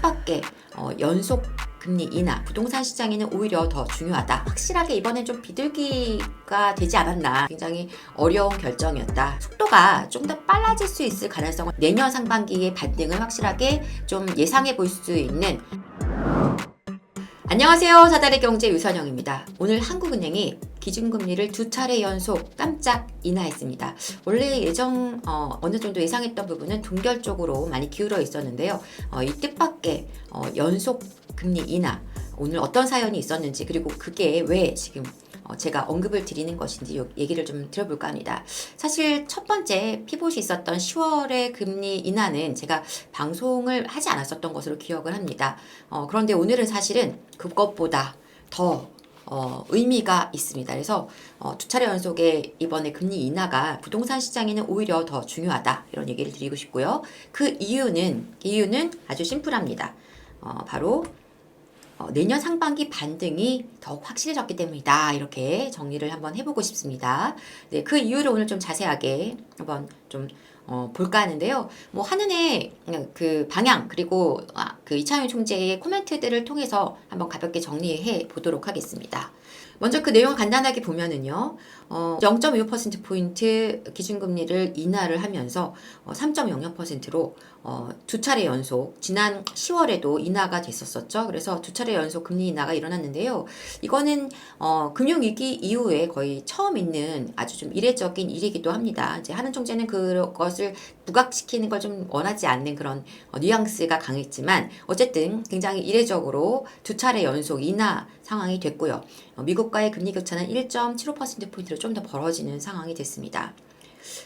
뜻밖의 연속 금리 인하, 부동산 시장에는 오히려 더 중요하다. 확실하게 이번엔 좀 비둘기가 되지 않았나. 굉장히 어려운 결정이었다. 속도가 좀 더 빨라질 수 있을 가능성은 내년 상반기의 반등을 확실하게 좀 예상해 볼 수 있는. 안녕하세요. 사다리 경제 유선영입니다. 오늘 한국은행이 기준금리를 2차례 연속 깜짝 인하했습니다. 원래 예정 어느 정도 예상했던 부분은 동결 쪽으로 많이 기울어 있었는데요. 이 뜻밖의 연속 금리 인하, 오늘 어떤 사연이 있었는지, 그리고 그게 왜 지금 제가 언급을 드리는 것인지 얘기를 좀 들어볼까 합니다. 사실 첫 번째 피봇이 있었던 10월의 금리 인하는 제가 방송을 하지 않았었던 것으로 기억을 합니다. 그런데 오늘은 사실은 그것보다 더 의미가 있습니다. 그래서 2차례 연속의 이번에 금리 인하가 부동산 시장에는 오히려 더 중요하다, 이런 얘기를 드리고 싶고요. 그 이유는 아주 심플합니다. 바로 내년 상반기 반등이 더 확실해졌기 때문이다, 이렇게 정리를 한번 해보고 싶습니다. 네, 그 이유를 오늘 좀 자세하게 한번 좀 볼까 하는데요. 뭐 한은의 그 방향, 그리고 그 이창용 총재의 코멘트들을 통해서 한번 가볍게 정리해 보도록 하겠습니다. 먼저 그 내용을 간단하게 보면은요, 0.25%포인트 기준금리를 인하를 하면서 3.00%로 2차례 연속, 지난 10월에도 인하가 됐었었죠. 그래서 2차례 연속 금리 인하가 일어났는데요. 이거는 금융위기 이후에 거의 처음 있는 아주 좀 이례적인 일이기도 합니다. 이제 한은 총재는 그것을 부각시키는 걸 좀 원하지 않는 그런 뉘앙스가 강했지만, 어쨌든 굉장히 이례적으로 2차례 연속 인하 상황이 됐고요. 미국과의 금리 격차는 1.75%포인트로 좀 더 벌어지는 상황이 됐습니다.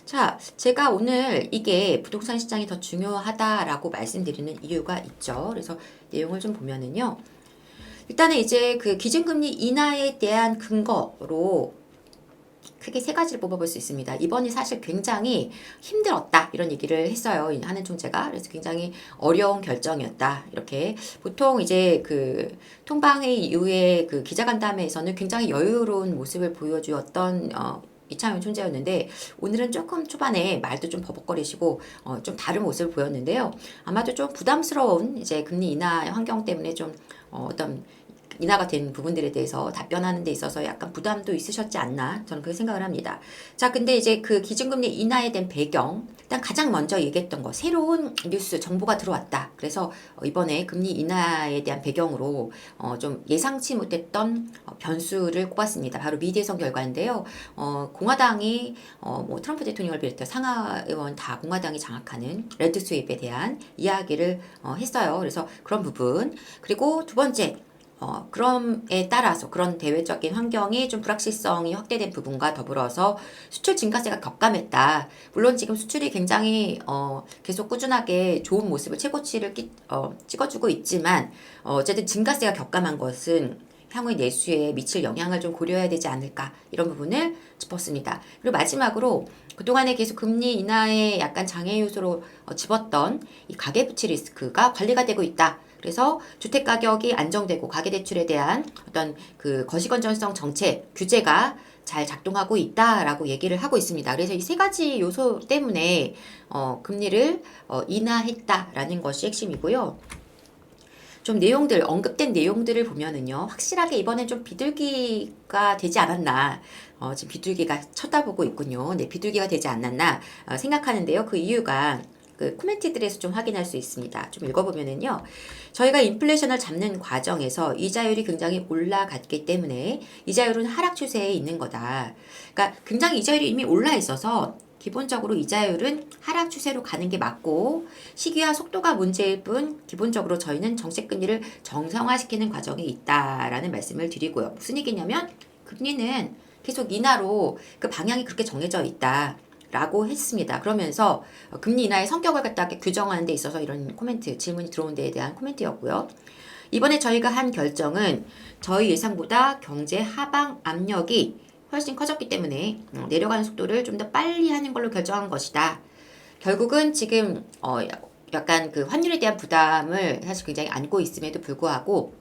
자, 제가 오늘 이게 부동산 시장이 더 중요하다라고 말씀드리는 이유가 있죠. 그래서 내용을 좀 보면은요. 일단은 이제 그 기준금리 인하에 대한 근거로 크게 세 가지를 뽑아볼 수 있습니다. 이번이 사실 굉장히 힘들었다, 이런 얘기를 했어요, 한은 총재가. 그래서 굉장히 어려운 결정이었다, 이렇게. 보통 이제 그 통방회의 이후에 그 기자간담회에서는 굉장히 여유로운 모습을 보여주었던 이창용 총재였는데, 오늘은 조금 초반에 말도 좀 버벅거리시고 좀 다른 모습을 보였는데요. 아마도 좀 부담스러운 이제 금리 인하 환경 때문에 좀 어떤 인하가 된 부분들에 대해서 답변하는 데 있어서 약간 부담도 있으셨지 않나, 저는 그렇게 생각을 합니다. 자, 근데 이제 그 기준금리 인하에 대한 배경, 일단 가장 먼저 얘기했던 거, 새로운 뉴스 정보가 들어왔다. 그래서 이번에 금리 인하에 대한 배경으로 좀 예상치 못했던 변수를 꼽았습니다. 바로 미 대선 결과인데요. 공화당이 뭐 트럼프 대통령을 비롯해 상하의원 다 공화당이 장악하는 레드 스왑에 대한 이야기를 했어요. 그래서 그런 부분, 그리고 두 번째, 그럼에 따라서 그런 대외적인 환경이 좀 불확실성이 확대된 부분과 더불어서 수출 증가세가 격감했다. 물론 지금 수출이 굉장히 계속 꾸준하게 좋은 모습을 최고치를 찍어주고 있지만, 어쨌든 증가세가 격감한 것은 향후 내수에 미칠 영향을 좀 고려해야 되지 않을까, 이런 부분을 짚었습니다. 그리고 마지막으로 그동안에 계속 금리 인하에 약간 장애 요소로 집었던 이 가계부채 리스크가 관리가 되고 있다. 그래서 주택가격이 안정되고 가계대출에 대한 어떤 그 거시건전성 정책, 규제가 잘 작동하고 있다라고 얘기를 하고 있습니다. 그래서 이 세 가지 요소 때문에 금리를 인하했다라는 것이 핵심이고요. 좀 내용들, 언급된 내용들을 보면은요, 확실하게 이번엔 좀 비둘기가 되지 않았나, 지금 비둘기가 쳐다보고 있군요. 네, 비둘기가 되지 않았나 생각하는데요. 그 이유가 그 코멘트들에서 좀 확인할 수 있습니다. 좀 읽어보면은요, 저희가 인플레이션을 잡는 과정에서 이자율이 굉장히 올라갔기 때문에 이자율은 하락 추세에 있는 거다. 그러니까 굉장히 이자율이 이미 올라 있어서 기본적으로 이자율은 하락 추세로 가는 게 맞고, 시기와 속도가 문제일 뿐 기본적으로 저희는 정책금리를 정상화시키는 과정에 있다라는 말씀을 드리고요. 무슨 얘기냐면, 금리는 계속 인하로 그 방향이 그렇게 정해져 있다 라고 했습니다. 그러면서 금리 인하의 성격을 갖다가 규정하는 데 있어서 이런 코멘트, 질문이 들어온 데에 대한 코멘트였고요. 이번에 저희가 한 결정은 저희 예상보다 경제 하방 압력이 훨씬 커졌기 때문에 내려가는 속도를 좀 더 빨리 하는 걸로 결정한 것이다. 결국은 지금 약간 그 환율에 대한 부담을 사실 굉장히 안고 있음에도 불구하고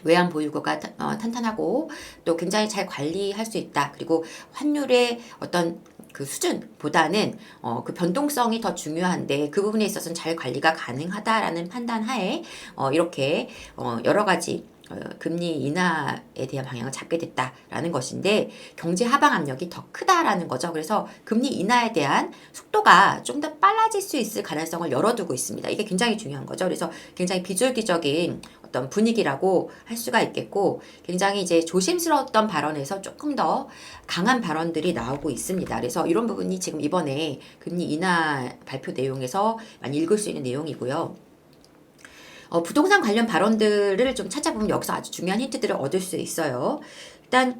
외환 보유고가 탄탄하고 또 굉장히 잘 관리할 수 있다. 그리고 환율의 어떤 그 수준보다는 그 변동성이 더 중요한데 그 부분에 있어서는 잘 관리가 가능하다라는 판단 하에 이렇게 여러 가지 금리 인하에 대한 방향을 잡게 됐다라는 것인데 경제 하방 압력이 더 크다라는 거죠. 그래서 금리 인하에 대한 속도가 좀 더 빨라질 수 있을 가능성을 열어두고 있습니다. 이게 굉장히 중요한 거죠. 그래서 굉장히 비줄기적인 어떤 분위기라고 할 수가 있겠고 굉장히 이제 조심스러웠던 발언에서 조금 더 강한 발언들이 나오고 있습니다. 그래서 이런 부분이 지금 이번에 금리 인하 발표 내용에서 많이 읽을 수 있는 내용이고요. 부동산 관련 발언들을 좀 찾아보면 여기서 아주 중요한 힌트들을 얻을 수 있어요. 일단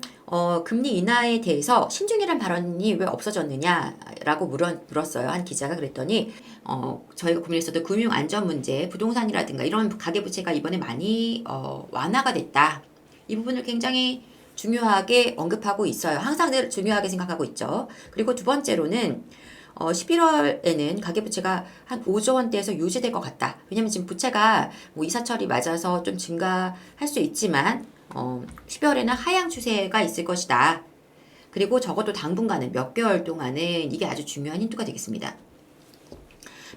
금리 인하에 대해서 신중이란 발언이 왜 없어졌느냐라고 물었어요. 한 기자가. 그랬더니 저희가 고민했었던 금융 안전 문제, 부동산이라든가 이런 가계부채가 이번에 많이 완화가 됐다. 이 부분을 굉장히 중요하게 언급하고 있어요. 항상 늘 중요하게 생각하고 있죠. 그리고 두 번째로는 11월에는 가계부채가 한 5조 원대에서 유지될 것 같다. 왜냐면 지금 부채가 뭐 이사철이 맞아서 좀 증가할 수 있지만 12월에는 하향 추세가 있을 것이다. 그리고 적어도 당분간은 몇 개월 동안은 이게 아주 중요한 힌트가 되겠습니다.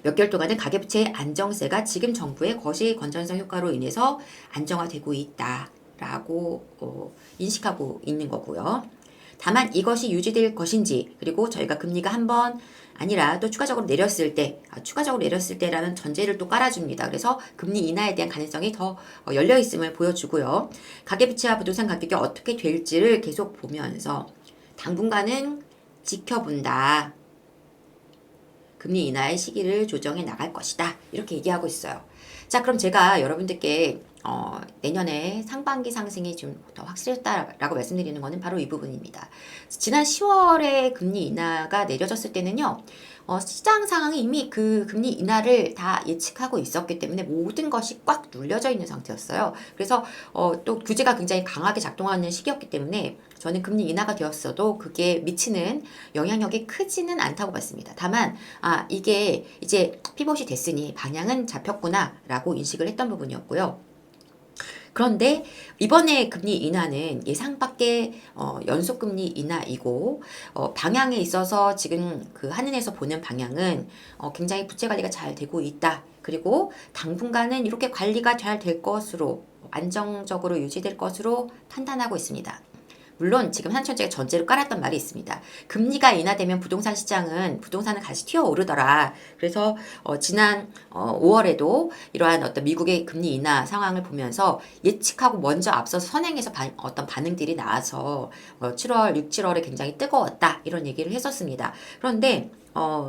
몇 개월 동안은 가계부채의 안정세가 지금 정부의 거시 건전성 효과로 인해서 안정화되고 있다라고 인식하고 있는 거고요. 다만 이것이 유지될 것인지 그리고 저희가 금리가 한번 아니라 또 추가적으로 내렸을 때라는 전제를 또 깔아줍니다. 그래서 금리 인하에 대한 가능성이 더 열려있음을 보여주고요. 가계부채와 부동산 가격이 어떻게 될지를 계속 보면서 당분간은 지켜본다. 금리 인하의 시기를 조정해 나갈 것이다. 이렇게 얘기하고 있어요. 자, 그럼 제가 여러분들께 내년에 상반기 상승이 좀 더 확실했다라고 말씀드리는 거는 바로 이 부분입니다. 지난 10월에 금리 인하가 내려졌을 때는요, 시장 상황이 이미 그 금리 인하를 다 예측하고 있었기 때문에 모든 것이 꽉 눌려져 있는 상태였어요. 그래서 또 규제가 굉장히 강하게 작동하는 시기였기 때문에 저는 금리 인하가 되었어도 그게 미치는 영향력이 크지는 않다고 봤습니다. 다만 이게 이제 피봇이 됐으니 방향은 잡혔구나라고 인식을 했던 부분이었고요. 그런데 이번에 금리 인하는 예상 밖의 연속금리 인하이고 방향에 있어서 지금 그 한은에서 보는 방향은 굉장히 부채 관리가 잘 되고 있다. 그리고 당분간은 이렇게 관리가 잘 될 것으로 안정적으로 유지될 것으로 판단하고 있습니다. 물론 지금 한천재가 전제로 깔았던 말이 있습니다. 금리가 인하되면 부동산은 다시 튀어오르더라. 그래서 지난 5월에도 이러한 어떤 미국의 금리 인하 상황을 보면서 예측하고 먼저 앞서서 선행해서 어떤 반응들이 나와서 7월, 6, 7월에 굉장히 뜨거웠다. 이런 얘기를 했었습니다. 그런데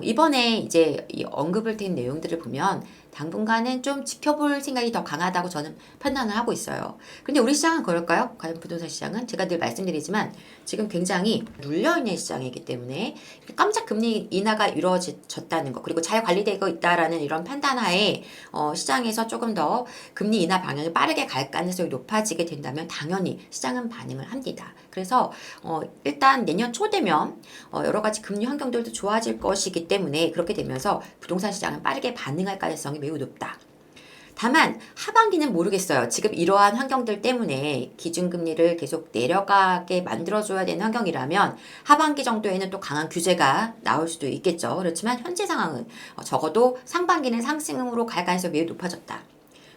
이번에 이제 이 언급을 된 내용들을 보면 당분간은 좀 지켜볼 생각이 더 강하다고 저는 판단을 하고 있어요. 근데 우리 시장은 그럴까요? 과연 부동산 시장은? 제가 늘 말씀드리지만 지금 굉장히 눌려있는 시장이기 때문에 깜짝 금리 인하가 이루어졌다는 것 그리고 잘 관리되고 있다라는 이런 판단하에 시장에서 조금 더 금리 인하 방향이 빠르게 갈 가능성이 높아지게 된다면 당연히 시장은 반응을 합니다. 그래서 일단 내년 초 되면 여러 가지 금리 환경들도 좋아질 것이기 때문에 그렇게 되면서 부동산 시장은 빠르게 반응할 가능성이 매우 높다. 다만 하반기는 모르겠어요. 지금 이러한 환경들 때문에 기준금리를 계속 내려가게 만들어줘야 되는 환경이라면 하반기 정도에는 또 강한 규제가 나올 수도 있겠죠. 그렇지만 현재 상황은 적어도 상반기는 상승으로 갈 가능성이 매우 높아졌다.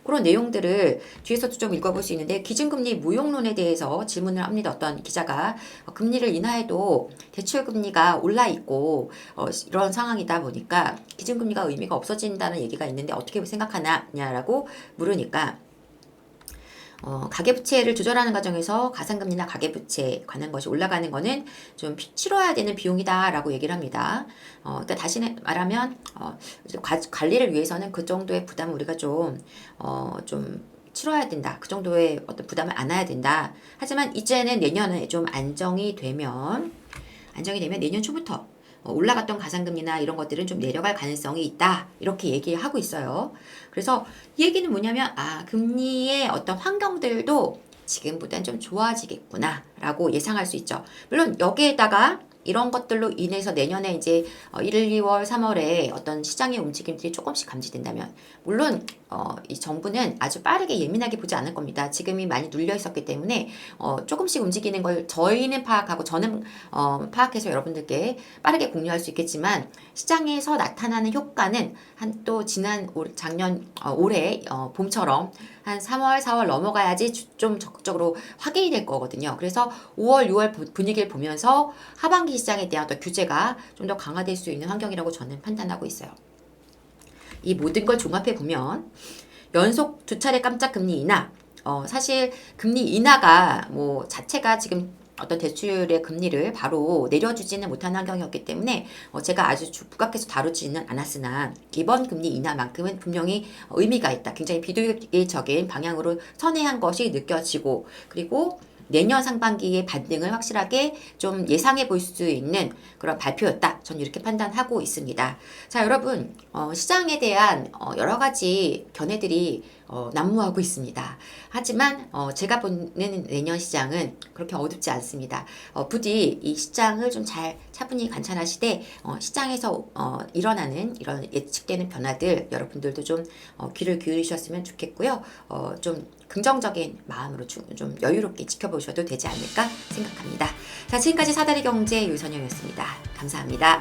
그런 내용들을 뒤에서도 좀 읽어볼 수 있는데 기준금리 무용론에 대해서 질문을 합니다. 어떤 기자가 금리를 인하해도 대출금리가 올라 있고 이런 상황이다 보니까 기준금리가 의미가 없어진다는 얘기가 있는데 어떻게 생각하냐라고 물으니까 가계부채를 조절하는 과정에서 가상금리나 가계부채에 관한 것이 올라가는 것은 좀 치러야 되는 비용이다라고 얘기를 합니다. 그러니까 다시 말하면 관리를 위해서는 그 정도의 부담을 우리가 좀 치러야 된다. 그 정도의 어떤 부담을 안아야 된다. 하지만 이제는 내년에 좀 안정이 되면 내년 초부터 올라갔던 가상금리나 이런 것들은 좀 내려갈 가능성이 있다. 이렇게 얘기하고 있어요. 그래서 이 얘기는 뭐냐면 금리의 어떤 환경들도 지금보다는 좀 좋아지겠구나 라고 예상할 수 있죠. 물론 여기에다가 이런 것들로 인해서 내년에 이제 1, 2월, 3월에 어떤 시장의 움직임들이 조금씩 감지된다면, 물론 이 정부는 아주 빠르게 예민하게 보지 않을 겁니다. 지금이 많이 눌려 있었기 때문에 조금씩 움직이는 걸 저희는 파악하고 저는 파악해서 여러분들께 빠르게 공유할 수 있겠지만, 시장에서 나타나는 효과는 한 또 지난 작년 올해 봄처럼 한 3월, 4월 넘어가야지 좀 적극적으로 확인이 될 거거든요. 그래서 5월, 6월 분위기를 보면서 하반기 시장에 대한 어떤 규제가 좀 더 강화될 수 있는 환경이라고 저는 판단하고 있어요. 이 모든 걸 종합해 보면 연속 두 차례 깜짝 금리 인하, 사실 금리 인하가 뭐 자체가 지금 어떤 대출의 금리를 바로 내려주지는 못한 환경이었기 때문에 제가 아주 부각해서 다루지는 않았으나, 이번 금리 인하만큼은 분명히 의미가 있다. 굉장히 비효율적인 방향으로 선회한 것이 느껴지고, 그리고 내년 상반기의 반등을 확실하게 좀 예상해 볼 수 있는 그런 발표였다. 저는 이렇게 판단하고 있습니다. 자, 여러분, 시장에 대한 여러 가지 견해들이 난무하고 있습니다. 하지만 제가 보는 내년 시장은 그렇게 어둡지 않습니다. 부디 이 시장을 좀 잘 차분히 관찰하시되 시장에서 일어나는 이런 예측되는 변화들 여러분들도 좀 귀를 기울이셨으면 좋겠고요. 좀 긍정적인 마음으로 좀 여유롭게 지켜보셔도 되지 않을까 생각합니다. 자, 지금까지 사다리 경제 유선영이었습니다. 감사합니다.